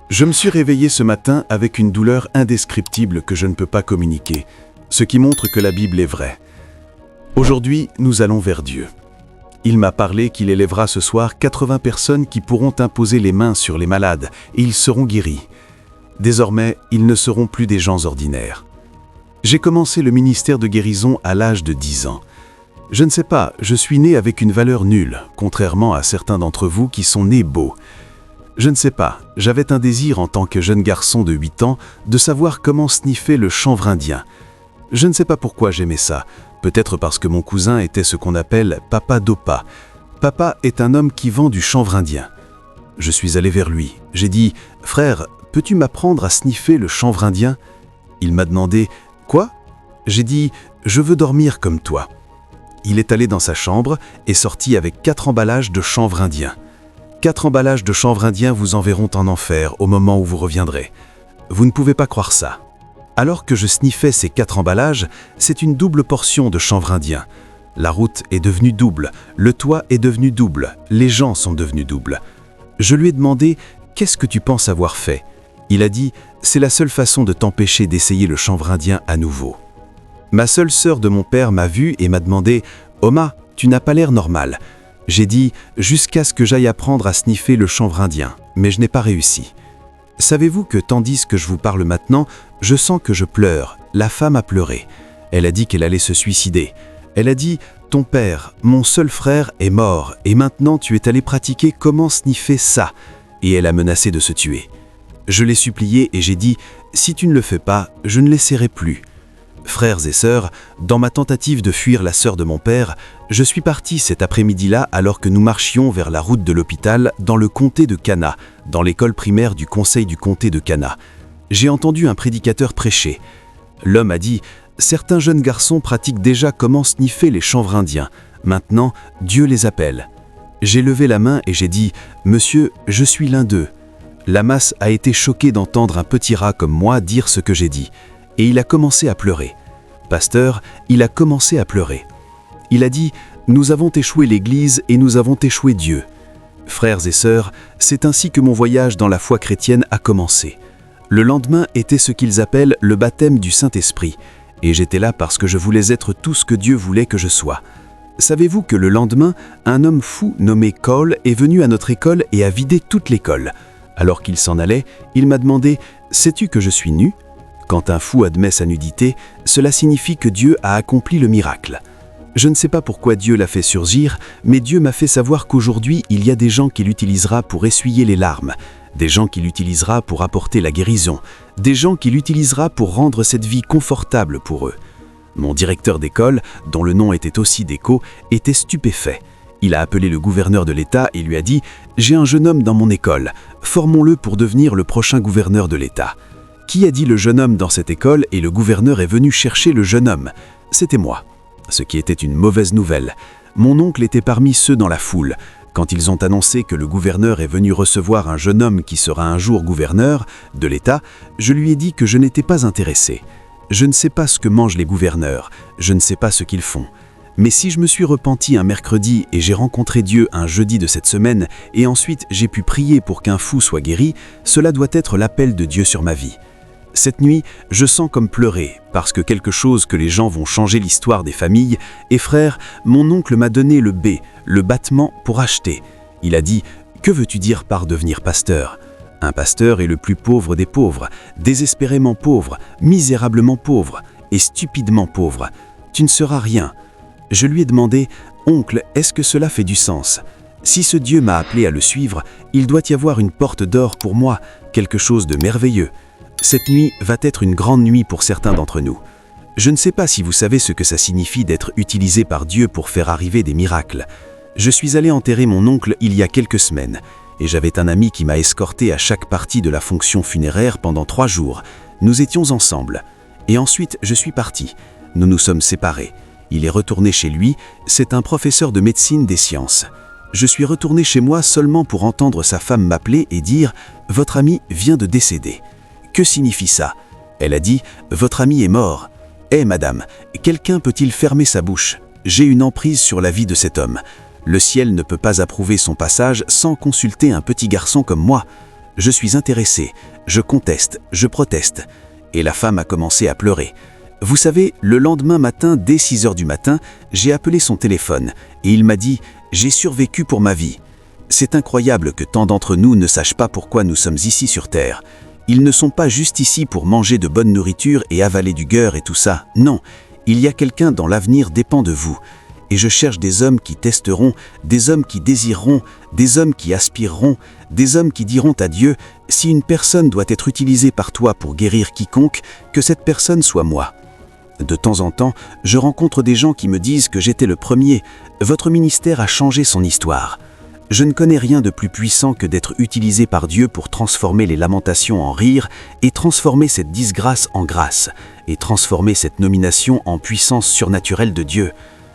Je me suis réveillé ce matin avec une douleur indescriptible que je ne peux pas communiquer, ce qui montre que la Bible est vraie. Aujourd'hui, nous allons vers Dieu. Il m'a parlé qu'il élèvera ce soir 80 personnes qui pourront imposer les mains sur les malades et ils seront guéris. Désormais, ils ne seront plus des gens ordinaires. J'ai commencé le ministère de guérison à l'âge de 10 ans. Je ne sais pas, je suis né avec une valeur nulle, contrairement à certains d'entre vous qui sont nés beaux. Je ne sais pas, j'avais un désir en tant que jeune garçon de 8 ans de savoir comment sniffer le chanvre indien. Je ne sais pas pourquoi j'aimais ça, peut-être parce que mon cousin était ce qu'on appelle Papa Dopa. Papa est un homme qui vend du chanvre indien. Je suis allé vers lui, j'ai dit « Frère, peux-tu m'apprendre à sniffer le chanvre indien ?» Il m'a demandé « Quoi ?» J'ai dit « Je veux dormir comme toi ». Il est allé dans sa chambre et sorti avec 4 emballages de chanvre indien. 4 emballages de chanvre indien vous enverront en enfer au moment où vous reviendrez. Vous ne pouvez pas croire ça. Alors que je sniffais ces 4 emballages, c'est une double portion de chanvre indien. La route est devenue double, le toit est devenu double, les gens sont devenus doubles. Je lui ai demandé « Qu'est-ce que tu penses avoir fait ?» Il a dit « C'est la seule façon de t'empêcher d'essayer le chanvre indien à nouveau. » Ma seule sœur de mon père m'a vu et m'a demandé « Oma, tu n'as pas l'air normal. » J'ai dit « Jusqu'à ce que j'aille apprendre à sniffer le chanvre indien, mais je n'ai pas réussi. » Savez-vous que tandis que je vous parle maintenant, je sens que je pleure. La femme a pleuré. Elle a dit qu'elle allait se suicider. Elle a dit « Ton père, mon seul frère, est mort et maintenant tu es allé pratiquer comment sniffer ça. » Et elle a menacé de se tuer. Je l'ai supplié et j'ai dit « Si tu ne le fais pas, je ne l'essaierai plus. » Frères et sœurs, dans ma tentative de fuir la sœur de mon père, je suis parti cet après-midi-là alors que nous marchions vers la route de l'hôpital dans le comté de Cana, dans l'école primaire du conseil du comté de Cana. J'ai entendu un prédicateur prêcher. L'homme a dit « Certains jeunes garçons pratiquent déjà comment sniffer les chanvres indiens. Maintenant, Dieu les appelle. » J'ai levé la main et j'ai dit « Monsieur, je suis l'un d'eux. » La masse a été choquée d'entendre un petit rat comme moi dire ce que j'ai dit. Et il a commencé à pleurer. Pasteur, il a commencé à pleurer. Il a dit « Nous avons échoué l'Église et nous avons échoué Dieu. » Frères et sœurs, c'est ainsi que mon voyage dans la foi chrétienne a commencé. Le lendemain était ce qu'ils appellent le baptême du Saint-Esprit, et j'étais là parce que je voulais être tout ce que Dieu voulait que je sois. Savez-vous que le lendemain, un homme fou nommé Cole est venu à notre école et a vidé toute l'école. Alors qu'il s'en allait, il m'a demandé « Sais-tu que je suis nu ?» Quand un fou admet sa nudité, cela signifie que Dieu a accompli le miracle. Je ne sais pas pourquoi Dieu l'a fait surgir, mais Dieu m'a fait savoir qu'aujourd'hui, il y a des gens qui l'utilisera pour essuyer les larmes, des gens qui l'utilisera pour apporter la guérison, des gens qui l'utilisera pour rendre cette vie confortable pour eux. Mon directeur d'école, dont le nom était aussi Déco, était stupéfait. Il a appelé le gouverneur de l'État et lui a dit « J'ai un jeune homme dans mon école, formons-le pour devenir le prochain gouverneur de l'État. » Qui a dit le jeune homme dans cette école et le gouverneur est venu chercher le jeune homme? C'était moi. Ce qui était une mauvaise nouvelle. Mon oncle était parmi ceux dans la foule. Quand ils ont annoncé que le gouverneur est venu recevoir un jeune homme qui sera un jour gouverneur de l'État, je lui ai dit que je n'étais pas intéressé. Je ne sais pas ce que mangent les gouverneurs, je ne sais pas ce qu'ils font. Mais si je me suis repenti un mercredi et j'ai rencontré Dieu un jeudi de cette semaine et ensuite j'ai pu prier pour qu'un fou soit guéri, cela doit être l'appel de Dieu sur ma vie. Cette nuit, je sens comme pleurer, parce que quelque chose que les gens vont changer l'histoire des familles, et frère, mon oncle m'a donné le B, le battement pour acheter. Il a dit « Que veux-tu dire par devenir pasteur ?» Un pasteur est le plus pauvre des pauvres, désespérément pauvre, misérablement pauvre et stupidement pauvre. Tu ne seras rien. Je lui ai demandé « Oncle, est-ce que cela fait du sens ? Si ce Dieu m'a appelé à le suivre, il doit y avoir une porte d'or pour moi, quelque chose de merveilleux. » Cette nuit va être une grande nuit pour certains d'entre nous. Je ne sais pas si vous savez ce que ça signifie d'être utilisé par Dieu pour faire arriver des miracles. Je suis allé enterrer mon oncle il y a quelques semaines, et j'avais un ami qui m'a escorté à chaque partie de la fonction funéraire pendant 3 jours. Nous étions ensemble. Et ensuite, je suis parti. Nous nous sommes séparés. Il est retourné chez lui, c'est un professeur de médecine des sciences. Je suis retourné chez moi seulement pour entendre sa femme m'appeler et dire « Votre ami vient de décéder ». Que signifie ça? Elle a dit « Votre ami est mort. » Eh madame, quelqu'un peut-il fermer sa bouche? J'ai une emprise sur la vie de cet homme. Le ciel ne peut pas approuver son passage sans consulter un petit garçon comme moi. Je suis intéressé, je conteste, je proteste. » Et la femme a commencé à pleurer. Vous savez, le lendemain matin, dès 6 heures du matin, j'ai appelé son téléphone et il m'a dit « J'ai survécu pour ma vie ». C'est incroyable que tant d'entre nous ne sachent pas pourquoi nous sommes ici sur Terre. Ils ne sont pas juste ici pour manger de bonne nourriture et avaler du beurre et tout ça. Non, il y a quelqu'un dont l'avenir dépend de vous. Et je cherche des hommes qui testeront, des hommes qui désireront, des hommes qui aspireront, des hommes qui diront à Dieu « Si une personne doit être utilisée par toi pour guérir quiconque, que cette personne soit moi ». De temps en temps, je rencontre des gens qui me disent que j'étais le premier. Votre ministère a changé son histoire. Je ne connais rien de plus puissant que d'être utilisé par Dieu pour transformer les lamentations en rire et transformer cette disgrâce en grâce et transformer cette nomination en puissance surnaturelle de Dieu.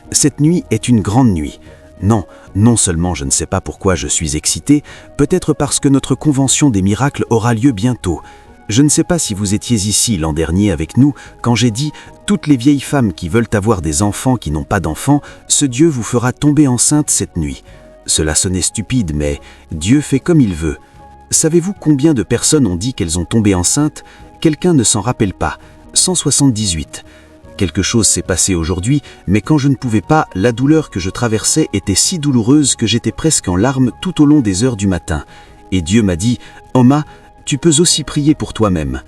Cette nuit est une grande nuit. Non, non seulement je ne sais pas pourquoi je suis excité, peut-être parce que notre convention des miracles aura lieu bientôt. Je ne sais pas si vous étiez ici l'an dernier avec nous quand j'ai dit « Toutes les vieilles femmes qui veulent avoir des enfants qui n'ont pas d'enfants, ce Dieu vous fera tomber enceinte cette nuit. » Cela sonnait stupide, mais Dieu fait comme il veut. Savez-vous combien de personnes ont dit qu'elles ont tombé enceintes? Quelqu'un ne s'en rappelle pas. 178. Quelque chose s'est passé aujourd'hui, mais quand je ne pouvais pas, la douleur que je traversais était si douloureuse que j'étais presque en larmes tout au long des heures du matin. Et Dieu m'a dit « Oma, tu peux aussi prier pour toi-même.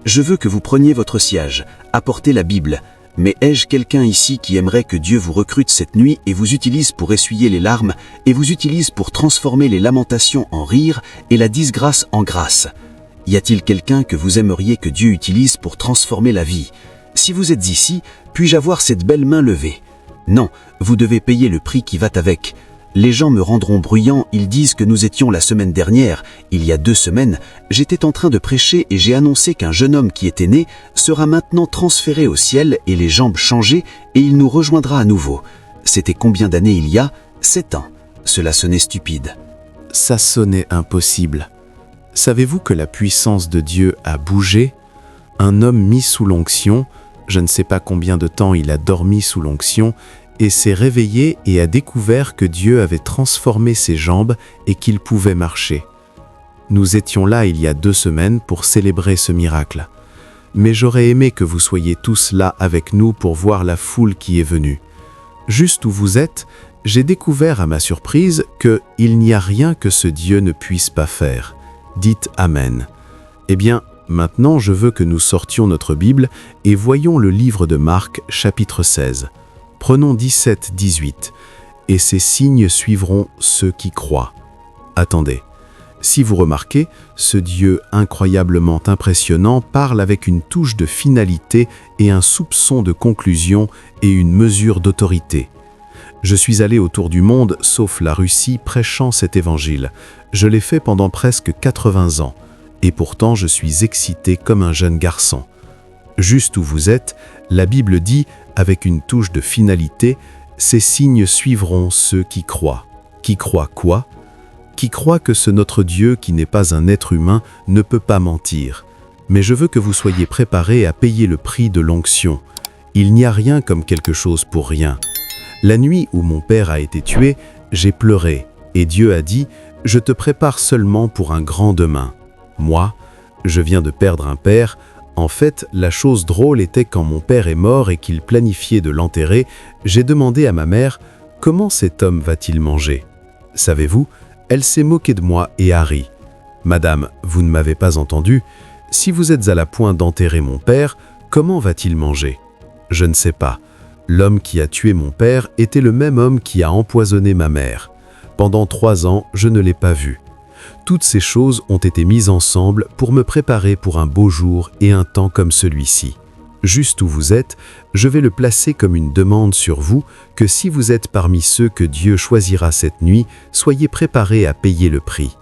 Je veux que vous preniez votre siège, apportez la Bible. Mais ai-je quelqu'un ici qui aimerait que Dieu vous recrute cette nuit et vous utilise pour essuyer les larmes et vous utilise pour transformer les lamentations en rire et la disgrâce en grâce? Y a-t-il quelqu'un que vous aimeriez que Dieu utilise pour transformer la vie? Si vous êtes ici, puis-je avoir cette belle main levée? Non, vous devez payer le prix qui va avec. Les gens me rendront bruyant, ils disent que nous étions la semaine dernière, il y a 2 semaines, j'étais en train de prêcher et j'ai annoncé qu'un jeune homme qui était né sera maintenant transféré au ciel et les jambes changées et il nous rejoindra à nouveau. C'était combien d'années il y a? 7 ans. Cela sonnait stupide. Ça sonnait impossible. Savez-vous que la puissance de Dieu a bougé? Un homme mis sous l'onction, je ne sais pas combien de temps il a dormi sous l'onction, et s'est réveillé et a découvert que Dieu avait transformé ses jambes et qu'il pouvait marcher. Nous étions là il y a 2 semaines pour célébrer ce miracle. Mais j'aurais aimé que vous soyez tous là avec nous pour voir la foule qui est venue. Juste où vous êtes, j'ai découvert à ma surprise qu'il n'y a rien que ce Dieu ne puisse pas faire. Dites Amen. Eh bien, maintenant je veux que nous sortions notre Bible et voyons le livre de Marc, chapitre 16. Prenons 17-18. « Et ces signes suivront ceux qui croient. » Attendez. Si vous remarquez, ce Dieu incroyablement impressionnant parle avec une touche de finalité et un soupçon de conclusion et une mesure d'autorité. Je suis allé autour du monde, sauf la Russie, prêchant cet évangile. Je l'ai fait pendant presque 80 ans. Et pourtant, je suis excité comme un jeune garçon. Juste où vous êtes, la Bible dit, avec une touche de finalité, « Ces signes suivront ceux qui croient. » Qui croient quoi? Qui croient que ce notre Dieu, qui n'est pas un être humain, ne peut pas mentir. Mais je veux que vous soyez préparés à payer le prix de l'onction. Il n'y a rien comme quelque chose pour rien. La nuit où mon père a été tué, j'ai pleuré, et Dieu a dit, « Je te prépare seulement pour un grand demain. » Moi, je viens de perdre un père. En fait, la chose drôle était quand mon père est mort et qu'il planifiait de l'enterrer, j'ai demandé à ma mère « Comment cet homme va-t-il manger ?» Savez-vous, elle s'est moquée de moi et a ri. « Madame, vous ne m'avez pas entendu. Si vous êtes à la point d'enterrer mon père, comment va-t-il manger ?» Je ne sais pas. L'homme qui a tué mon père était le même homme qui a empoisonné ma mère. Pendant 3 ans, je ne l'ai pas vu. Toutes ces choses ont été mises ensemble pour me préparer pour un beau jour et un temps comme celui-ci. Juste où vous êtes, je vais le placer comme une demande sur vous que si vous êtes parmi ceux que Dieu choisira cette nuit, soyez préparés à payer le prix.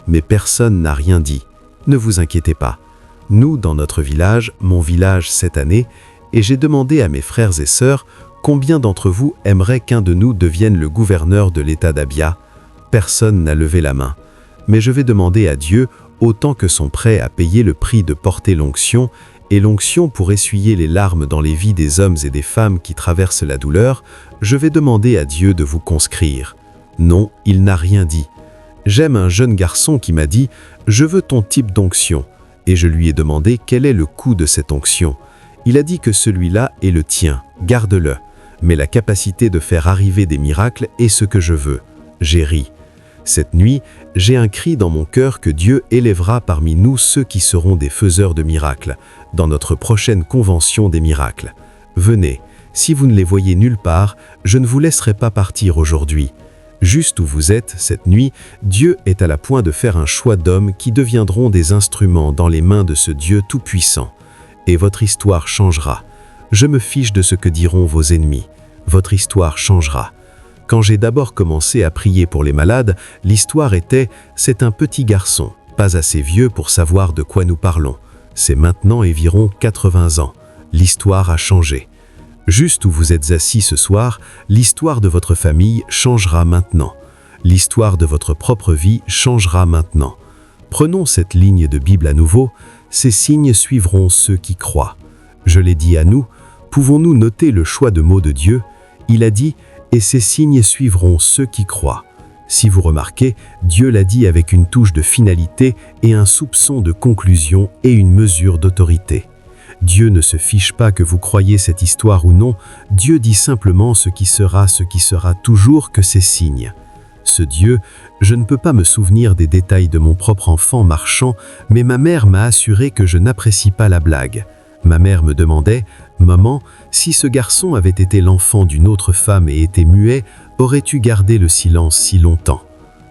Mais personne n'a rien dit. Ne vous inquiétez pas. Nous, dans notre village, mon village cette année, et j'ai demandé à mes frères et sœurs combien d'entre vous aimeraient qu'un de nous devienne le gouverneur de l'État d'Abia. Personne n'a levé la main. Mais je vais demander à Dieu, autant que sont prêts à payer le prix de porter l'onction, et l'onction pour essuyer les larmes dans les vies des hommes et des femmes qui traversent la douleur, je vais demander à Dieu de vous conscrire. Non, il n'a rien dit. J'aime un jeune garçon qui m'a dit « Je veux ton type d'onction. » Et je lui ai demandé quel est le coût de cette onction. Il a dit que celui-là est le tien, garde-le. Mais la capacité de faire arriver des miracles est ce que je veux. J'ai ri. Cette nuit, j'ai un cri dans mon cœur que Dieu élèvera parmi nous ceux qui seront des faiseurs de miracles, dans notre prochaine convention des miracles. Venez, si vous ne les voyez nulle part, je ne vous laisserai pas partir aujourd'hui. Juste où vous êtes, cette nuit, Dieu est à la point de faire un choix d'hommes qui deviendront des instruments dans les mains de ce Dieu tout-puissant. Et votre histoire changera. Je me fiche de ce que diront vos ennemis. Votre histoire changera. Quand j'ai d'abord commencé à prier pour les malades, l'histoire était « c'est un petit garçon, pas assez vieux pour savoir de quoi nous parlons. C'est maintenant environ 80 ans. L'histoire a changé. » Juste où vous êtes assis ce soir, l'histoire de votre famille changera maintenant. L'histoire de votre propre vie changera maintenant. Prenons cette ligne de Bible à nouveau. Ces signes suivront ceux qui croient. Je l'ai dit à nous, pouvons-nous noter le choix de mots de Dieu? Il a dit « et ces signes suivront ceux qui croient ». Si vous remarquez, Dieu l'a dit avec une touche de finalité et un soupçon de conclusion et une mesure d'autorité. Dieu ne se fiche pas que vous croyez cette histoire ou non, Dieu dit simplement ce qui sera toujours que ces signes. Ce Dieu, je ne peux pas me souvenir des détails de mon propre enfant marchant, mais ma mère m'a assuré que je n'apprécie pas la blague. Ma mère me demandait « Maman, si ce garçon avait été l'enfant d'une autre femme et était muet, aurais-tu gardé le silence si longtemps ?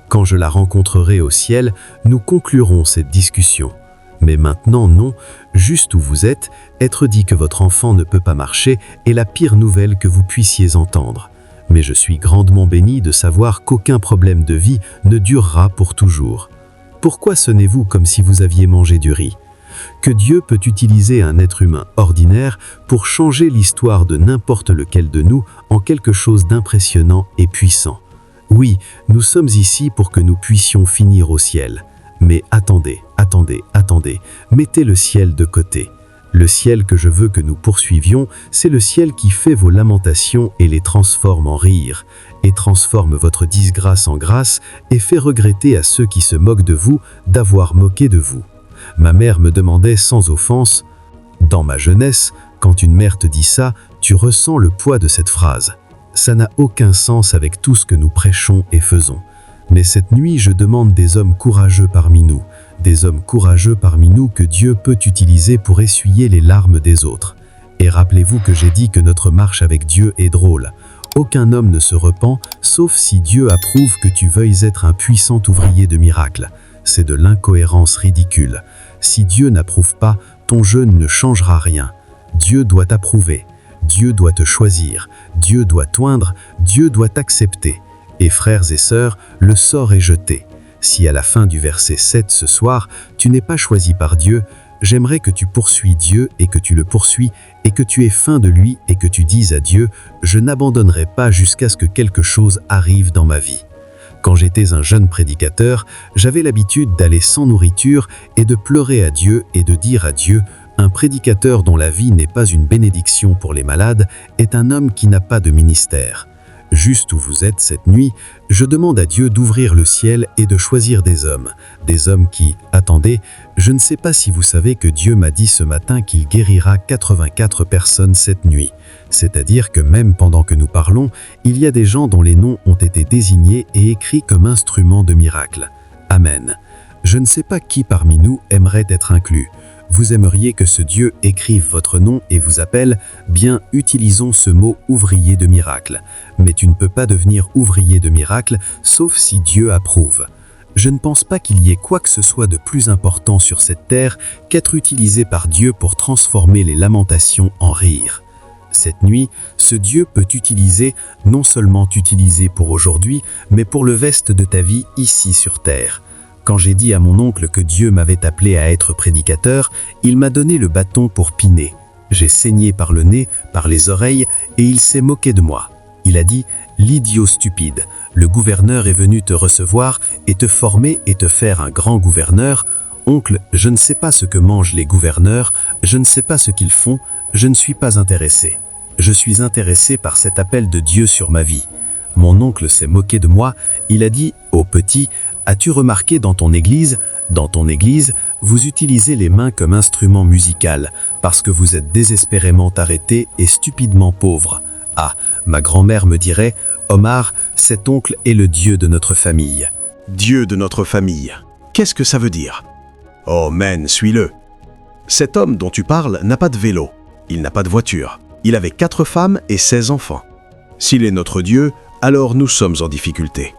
Quand je la rencontrerai au ciel, nous conclurons cette discussion. Mais maintenant, non, juste où vous êtes, être dit que votre enfant ne peut pas marcher est la pire nouvelle que vous puissiez entendre. Mais je suis grandement béni de savoir qu'aucun problème de vie ne durera pour toujours. Pourquoi sonnez-vous comme si vous aviez mangé du riz ? Que Dieu peut utiliser un être humain ordinaire pour changer l'histoire de n'importe lequel de nous en quelque chose d'impressionnant et puissant. Oui, nous sommes ici pour que nous puissions finir au ciel. Mais attendez, mettez le ciel de côté. Le ciel que je veux que nous poursuivions, c'est le ciel qui fait vos lamentations et les transforme en rire, et transforme votre disgrâce en grâce et fait regretter à ceux qui se moquent de vous d'avoir moqué de vous. Ma mère me demandait sans offense, « Dans ma jeunesse, quand une mère te dit ça, tu ressens le poids de cette phrase. Ça n'a aucun sens avec tout ce que nous prêchons et faisons. Mais cette nuit, je demande des hommes courageux parmi nous, que Dieu peut utiliser pour essuyer les larmes des autres. Et rappelez-vous que j'ai dit que notre marche avec Dieu est drôle. Aucun homme ne se repent, sauf si Dieu approuve que tu veuilles être un puissant ouvrier de miracles. C'est de l'incohérence ridicule. Si Dieu n'approuve pas, ton jeûne ne changera rien. Dieu doit t'approuver, Dieu doit te choisir, Dieu doit t'oindre, Dieu doit t'accepter. Et frères et sœurs, le sort est jeté. Si à la fin du verset 7 ce soir, tu n'es pas choisi par Dieu, j'aimerais que tu poursuis Dieu et que tu le poursuis et que tu aies faim de lui et que tu dises à Dieu « Je n'abandonnerai pas jusqu'à ce que quelque chose arrive dans ma vie ». Quand j'étais un jeune prédicateur, j'avais l'habitude d'aller sans nourriture et de pleurer à Dieu et de dire à Dieu « Un prédicateur dont la vie n'est pas une bénédiction pour les malades est un homme qui n'a pas de ministère ». Juste où vous êtes cette nuit, je demande à Dieu d'ouvrir le ciel et de choisir des hommes qui, attendez, je ne sais pas si vous savez que Dieu m'a dit ce matin qu'il guérira 84 personnes cette nuit. C'est-à-dire que même pendant que nous parlons, il y a des gens dont les noms ont été désignés et écrits comme instruments de miracle. Amen. Je ne sais pas qui parmi nous aimerait être inclus. Vous aimeriez que ce Dieu écrive votre nom et vous appelle, bien utilisons ce mot ouvrier de miracle. Mais tu ne peux pas devenir ouvrier de miracle sauf si Dieu approuve. Je ne pense pas qu'il y ait quoi que ce soit de plus important sur cette terre qu'être utilisé par Dieu pour transformer les lamentations en rire. Cette nuit, ce Dieu peut non seulement t'utiliser pour aujourd'hui, mais pour le reste de ta vie ici sur terre. Quand j'ai dit à mon oncle que Dieu m'avait appelé à être prédicateur, il m'a donné le bâton pour piner. J'ai saigné par le nez, par les oreilles, et il s'est moqué de moi. Il a dit « L'idiot stupide, le gouverneur est venu te recevoir et te former et te faire un grand gouverneur. Oncle, je ne sais pas ce que mangent les gouverneurs, je ne sais pas ce qu'ils font, je ne suis pas intéressé. Je suis intéressé par cet appel de Dieu sur ma vie. » Mon oncle s'est moqué de moi, il a dit « Oh petit, As-tu remarqué dans ton église, vous utilisez les mains comme instrument musical parce que vous êtes désespérément arrêté et stupidement pauvre. Ah, ma grand-mère me dirait, Omar, cet oncle est le Dieu de notre famille. Dieu de notre famille. Qu'est-ce que ça veut dire? Oh man, suis-le. Cet homme dont tu parles n'a pas de vélo. Il n'a pas de voiture. Il avait 4 femmes et 16 enfants. S'il est notre Dieu, alors nous sommes en difficulté.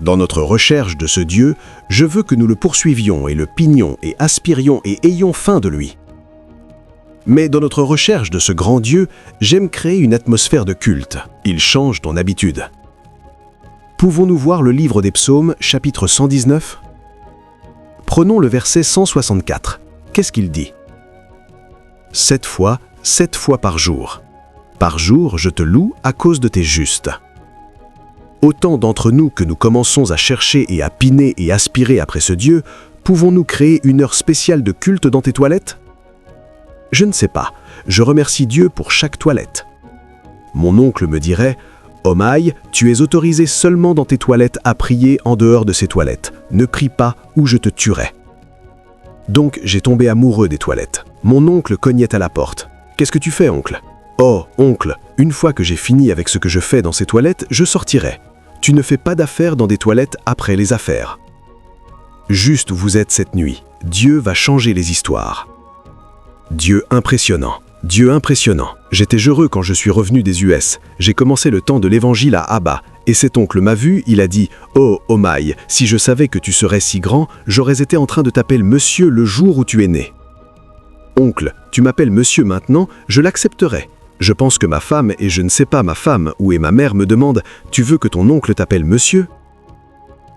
Dans notre recherche de ce Dieu, je veux que nous le poursuivions et le pignions et aspirions et ayons faim de lui. Mais dans notre recherche de ce grand Dieu, j'aime créer une atmosphère de culte. Il change ton habitude. Pouvons-nous voir le livre des Psaumes, chapitre 119? Prenons le verset 164. Qu'est-ce qu'il dit? 7 fois par jour. Par jour, je te loue à cause de tes justes. Autant d'entre nous que nous commençons à chercher et à piner et aspirer après ce Dieu, pouvons-nous créer une heure spéciale de culte dans tes toilettes? Je ne sais pas. Je remercie Dieu pour chaque toilette. Mon oncle me dirait « Omaï, tu es autorisé seulement dans tes toilettes à prier en dehors de ces toilettes. Ne prie pas ou je te tuerai. » Donc j'ai tombé amoureux des toilettes. Mon oncle cognait à la porte. « Qu'est-ce que tu fais, oncle ?»« Oh, oncle, une fois que j'ai fini avec ce que je fais dans ces toilettes, je sortirai. Tu ne fais pas d'affaires dans des toilettes après les affaires. » Juste où vous êtes cette nuit, Dieu va changer les histoires. Dieu impressionnant. Dieu impressionnant. J'étais heureux quand je suis revenu des US. J'ai commencé le temps de l'évangile à Abba. Et cet oncle m'a vu, il a dit « Oh, Omaï, si je savais que tu serais si grand, j'aurais été en train de t'appeler monsieur le jour où tu es né. » Oncle, tu m'appelles monsieur maintenant, je l'accepterai. Je pense que ma femme, et je ne sais pas ma femme, où est ma mère, me demande « Tu veux que ton oncle t'appelle monsieur ?»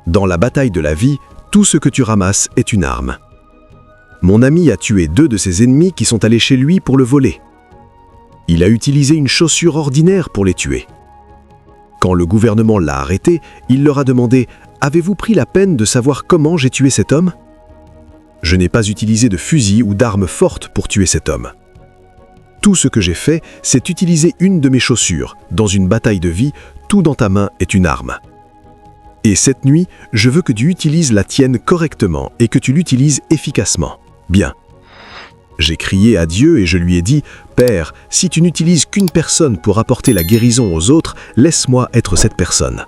Dans la bataille de la vie, tout ce que tu ramasses est une arme. Mon ami a tué 2 de ses ennemis qui sont allés chez lui pour le voler. Il a utilisé une chaussure ordinaire pour les tuer. Quand le gouvernement l'a arrêté, il leur a demandé « Avez-vous pris la peine de savoir comment j'ai tué cet homme ?» Je n'ai pas utilisé de fusil ou d'arme forte pour tuer cet homme. Tout ce que j'ai fait, c'est utiliser une de mes chaussures. Dans une bataille de vie, tout dans ta main est une arme. Et cette nuit, je veux que tu utilises la tienne correctement et que tu l'utilises efficacement. Bien. J'ai crié à Dieu et je lui ai dit « Père, si tu n'utilises qu'une personne pour apporter la guérison aux autres, laisse-moi être cette personne. »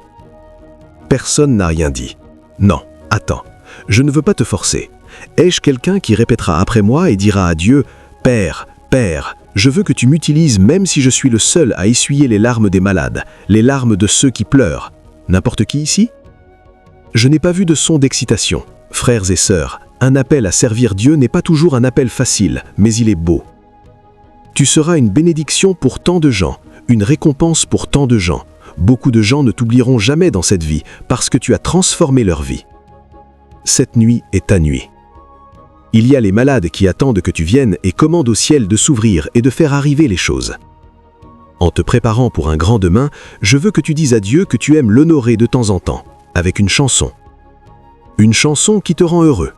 Personne n'a rien dit. Non, attends, je ne veux pas te forcer. Ai-je quelqu'un qui répétera après moi et dira à Dieu « Père, Père, je veux que tu m'utilises même si je suis le seul à essuyer les larmes des malades, les larmes de ceux qui pleurent. » N'importe qui ici? Je n'ai pas vu de son d'excitation. Frères et sœurs, un appel à servir Dieu n'est pas toujours un appel facile, mais il est beau. Tu seras une bénédiction pour tant de gens, une récompense pour tant de gens. Beaucoup de gens ne t'oublieront jamais dans cette vie parce que tu as transformé leur vie. Cette nuit est ta nuit. Il y a les malades qui attendent que tu viennes et commandent au ciel de s'ouvrir et de faire arriver les choses. En te préparant pour un grand demain, je veux que tu dises à Dieu que tu aimes l'honorer de temps en temps, avec une chanson. Une chanson qui te rend heureux.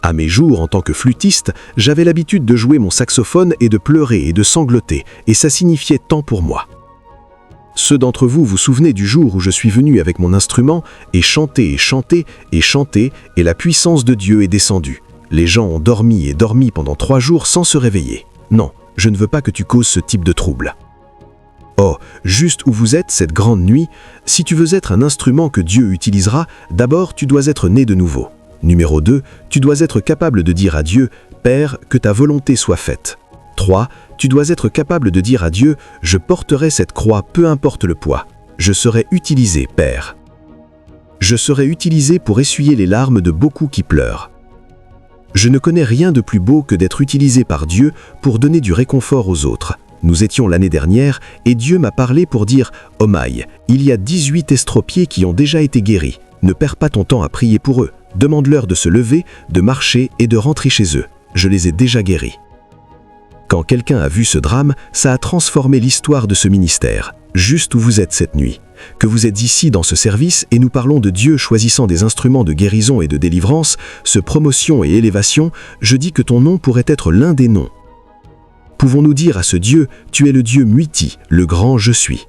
À mes jours en tant que flûtiste, j'avais l'habitude de jouer mon saxophone et de pleurer et de sangloter, et ça signifiait tant pour moi. Ceux d'entre vous vous souvenez du jour où je suis venu avec mon instrument et chanté et chanté et chanté, et la puissance de Dieu est descendue. Les gens ont dormi et dormi pendant 3 jours sans se réveiller. Non, je ne veux pas que tu causes ce type de trouble. Oh, juste où vous êtes cette grande nuit, si tu veux être un instrument que Dieu utilisera, d'abord tu dois être né de nouveau. Numéro 2, tu dois être capable de dire à Dieu « Père, que ta volonté soit faite ». 3, tu dois être capable de dire à Dieu « Je porterai cette croix peu importe le poids. Je serai utilisé, Père. Je serai utilisé pour essuyer les larmes de beaucoup qui pleurent. » Je ne connais rien de plus beau que d'être utilisé par Dieu pour donner du réconfort aux autres. Nous étions l'année dernière et Dieu m'a parlé pour dire « Omaï, il y a 18 estropiés qui ont déjà été guéris. Ne perds pas ton temps à prier pour eux. Demande-leur de se lever, de marcher et de rentrer chez eux. Je les ai déjà guéris. » Quand quelqu'un a vu ce drame, ça a transformé l'histoire de ce ministère. Juste où vous êtes cette nuit. Que vous êtes ici dans ce service et nous parlons de Dieu choisissant des instruments de guérison et de délivrance, ce promotion et élévation, je dis que ton nom pourrait être l'un des noms. Pouvons-nous dire à ce Dieu, tu es le Dieu Muiti, le grand je suis.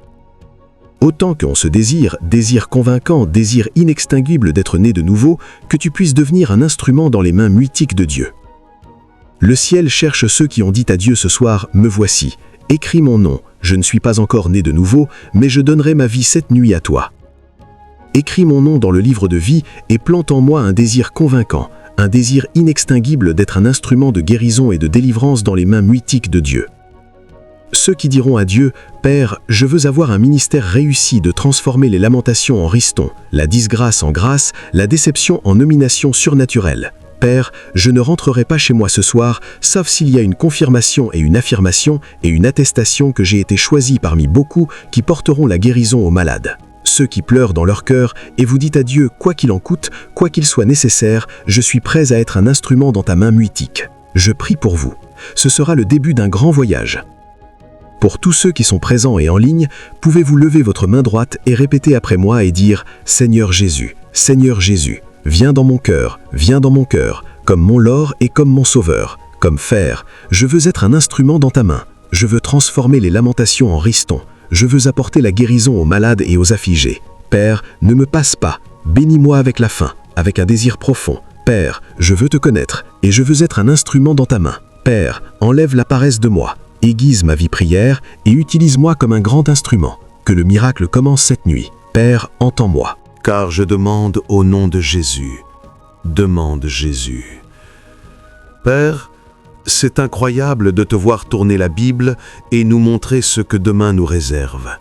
Autant qu'on se désire, désir convaincant, désir inextinguible d'être né de nouveau, que tu puisses devenir un instrument dans les mains muetiques de Dieu. Le ciel cherche ceux qui ont dit à Dieu ce soir « Me voici, écris mon nom, je ne suis pas encore né de nouveau, mais je donnerai ma vie cette nuit à toi. Écris mon nom dans le livre de vie et plante en moi un désir convaincant, un désir inextinguible d'être un instrument de guérison et de délivrance dans les mains muetiques de Dieu. » Ceux qui diront à Dieu « Père, je veux avoir un ministère réussi de transformer les lamentations en ristons, la disgrâce en grâce, la déception en nomination surnaturelle. Père, je ne rentrerai pas chez moi ce soir, sauf s'il y a une confirmation et une affirmation et une attestation que j'ai été choisi parmi beaucoup qui porteront la guérison aux malades. Ceux qui pleurent dans leur cœur et vous dites à Dieu « Quoi qu'il en coûte, quoi qu'il soit nécessaire, je suis prêt à être un instrument dans ta main muetique. Je prie pour vous. Ce sera le début d'un grand voyage. » Pour tous ceux qui sont présents et en ligne, pouvez-vous lever votre main droite et répéter après moi et dire « Seigneur Jésus, viens dans mon cœur, comme mon Lord et comme mon Sauveur, comme fer. Je veux être un instrument dans ta main. Je veux transformer les lamentations en ristons. Je veux apporter la guérison aux malades et aux affligés. Père, ne me passe pas. Bénis-moi avec la faim, avec un désir profond. Père, je veux te connaître et je veux être un instrument dans ta main. Père, enlève la paresse de moi. Aiguise ma vie prière et utilise-moi comme un grand instrument. Que le miracle commence cette nuit. Père, entends-moi. Car je demande au nom de Jésus. Demande Jésus. Père, c'est incroyable de te voir tourner la Bible et nous montrer ce que demain nous réserve.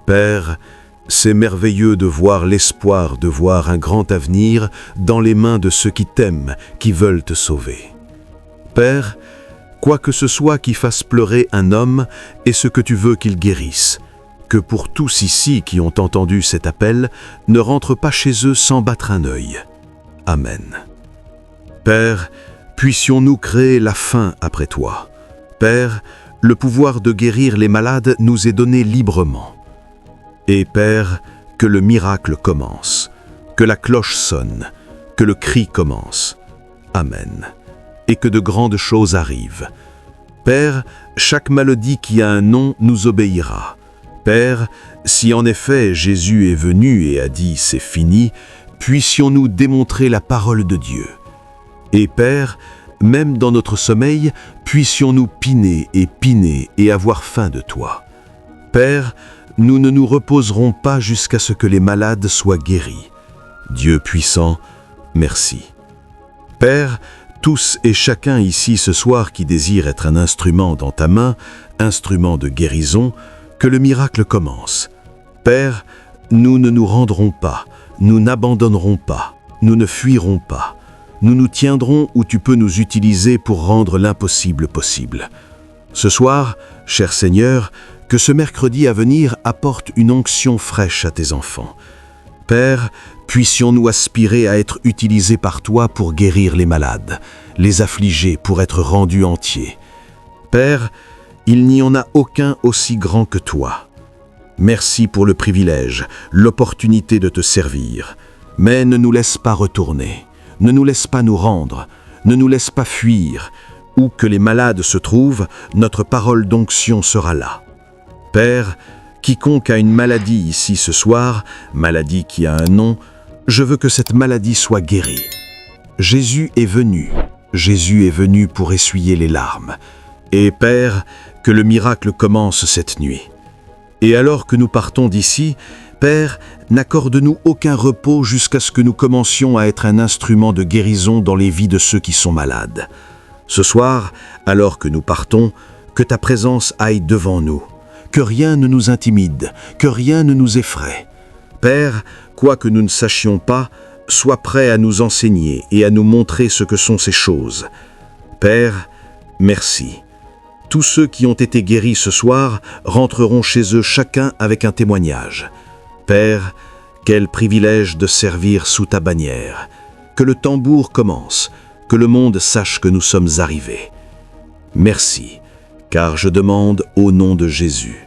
Père, c'est merveilleux de voir l'espoir de voir un grand avenir dans les mains de ceux qui t'aiment, qui veulent te sauver. Père, quoi que ce soit qui fasse pleurer un homme et ce que tu veux qu'il guérisse, que pour tous ici qui ont entendu cet appel, ne rentre pas chez eux sans battre un œil. Amen. Père, puissions-nous créer la faim après toi. Père, le pouvoir de guérir les malades nous est donné librement. Et Père, que le miracle commence, que la cloche sonne, que le cri commence. Amen. Et que de grandes choses arrivent. Père, chaque maladie qui a un nom nous obéira. Père, si en effet Jésus est venu et a dit « c'est fini », puissions-nous démontrer la parole de Dieu. Et Père, même dans notre sommeil, puissions-nous piner et avoir faim de toi. Père, nous ne nous reposerons pas jusqu'à ce que les malades soient guéris. Dieu puissant, merci. Père, tous et chacun ici ce soir qui désire être un instrument dans ta main, instrument de guérison, que le miracle commence. Père, nous ne nous rendrons pas, nous n'abandonnerons pas, nous ne fuirons pas. Nous nous tiendrons où tu peux nous utiliser pour rendre l'impossible possible. Ce soir, cher Seigneur, que ce mercredi à venir apporte une onction fraîche à tes enfants. Père, puissions-nous aspirer à être utilisés par toi pour guérir les malades, les affligés pour être rendus entiers. Père, il n'y en a aucun aussi grand que toi. Merci pour le privilège, l'opportunité de te servir. Mais ne nous laisse pas retourner, ne nous laisse pas nous rendre, ne nous laisse pas fuir. Où que les malades se trouvent, notre parole d'onction sera là. Père, quiconque a une maladie ici ce soir, maladie qui a un nom, je veux que cette maladie soit guérie. Jésus est venu pour essuyer les larmes. Et Père, que le miracle commence cette nuit. Et alors que nous partons d'ici, Père, n'accorde-nous aucun repos jusqu'à ce que nous commencions à être un instrument de guérison dans les vies de ceux qui sont malades. Ce soir, alors que nous partons, que ta présence aille devant nous, que rien ne nous intimide, que rien ne nous effraie. Père, quoi que nous ne sachions pas, sois prêt à nous enseigner et à nous montrer ce que sont ces choses. Père, merci. Tous ceux qui ont été guéris ce soir rentreront chez eux chacun avec un témoignage. Père, quel privilège de servir sous ta bannière. Que le tambour commence, que le monde sache que nous sommes arrivés. Merci, car je demande au nom de Jésus.